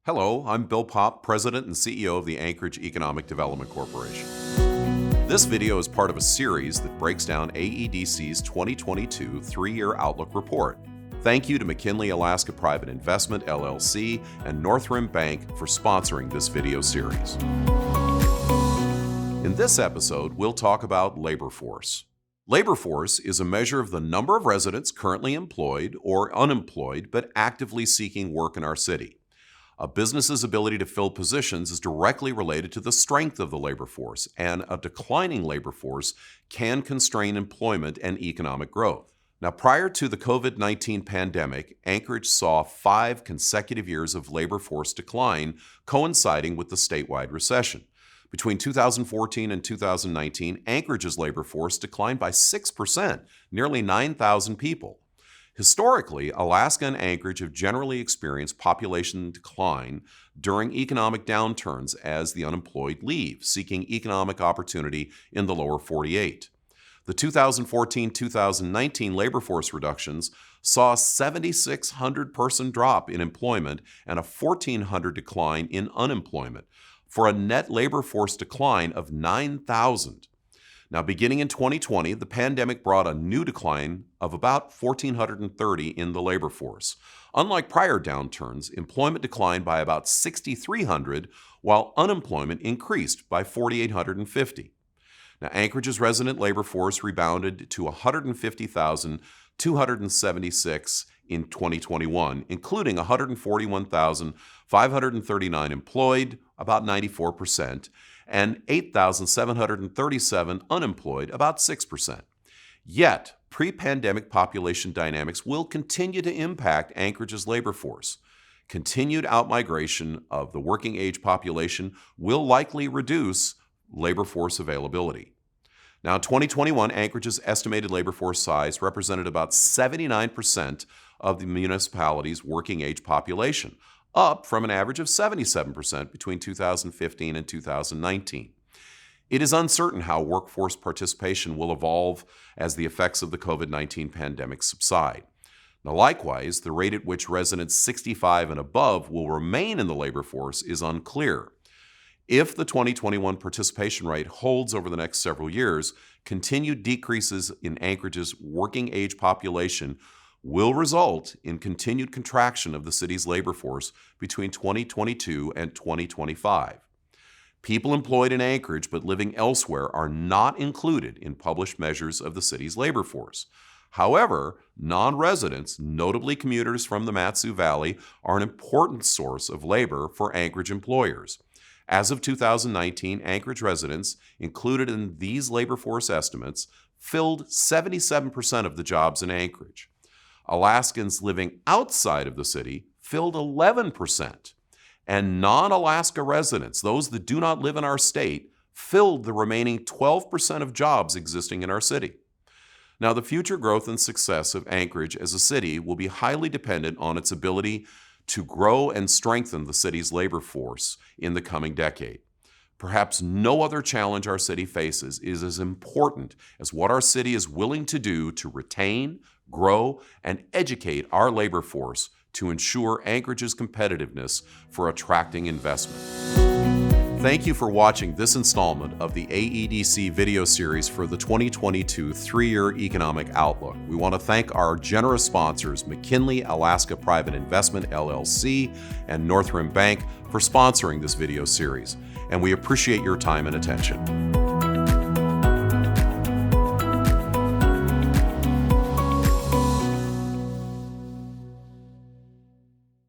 Hello, I'm Bill Popp, President and CEO of the Anchorage Economic Development Corporation. This video is part of a series that breaks down AEDC's 2022 three-year Outlook report. Thank you to McKinley Alaska Private Investment, LLC, and Northrim Bank for sponsoring this video series. In this episode, we'll talk about labor force. Labor force is a measure of the number of residents currently employed or unemployed but actively seeking work in our city. A business's ability to fill positions is directly related to the strength of the labor force, and a declining labor force can constrain employment and economic growth. Now, prior to the COVID-19 pandemic, Anchorage saw 5 consecutive years of labor force decline, coinciding with the statewide recession. Between 2014 and 2019, Anchorage's labor force declined by 6%, nearly 9,000 people. Historically, Alaska and Anchorage have generally experienced population decline during economic downturns as the unemployed leave, seeking economic opportunity in the lower 48. The 2014-2019 labor force reductions saw a 7,600-person drop in employment and a 1,400 decline in unemployment, for a net labor force decline of 9,000. Now, beginning in 2020, the pandemic brought a new decline of about 1,430 in the labor force. Unlike prior downturns, employment declined by about 6,300, while unemployment increased by 4,850. Now, Anchorage's resident labor force rebounded to 150,276 in 2021, including 141,539 employed, about 94%, and 8,737 unemployed, about 6%. Yet, pre-pandemic population dynamics will continue to impact Anchorage's labor force. Continued outmigration of the working age population will likely reduce labor force availability. Now, in 2021, Anchorage's estimated labor force size represented about 79% of the municipality's working age population, up from an average of 77% between 2015 and 2019. It is uncertain how workforce participation will evolve as the effects of the COVID-19 pandemic subside. Now, likewise, the rate at which residents 65 and above will remain in the labor force is unclear. If the 2021 participation rate holds over the next several years, continued decreases in Anchorage's working age population will result in continued contraction of the city's labor force between 2022 and 2025. People employed in Anchorage but living elsewhere are not included in published measures of the city's labor force. However, non-residents, notably commuters from the Mat-Su Valley, are an important source of labor for Anchorage employers. As of 2019, Anchorage residents included in these labor force estimates filled 77% of the jobs in Anchorage. Alaskans living outside of the city filled 11%, and non-Alaska residents, those that do not live in our state, filled the remaining 12% of jobs existing in our city. Now, the future growth and success of Anchorage as a city will be highly dependent on its ability to grow and strengthen the city's labor force in the coming decade. Perhaps no other challenge our city faces is as important as what our city is willing to do to retain, grow, and educate our labor force to ensure Anchorage's competitiveness for attracting investment. Thank you for watching this installment of the AEDC video series for the 2022 three-year Economic Outlook. We want to thank our generous sponsors, McKinley Alaska Private Investment, LLC, and Northrim Bank for sponsoring this video series, and we appreciate your time and attention.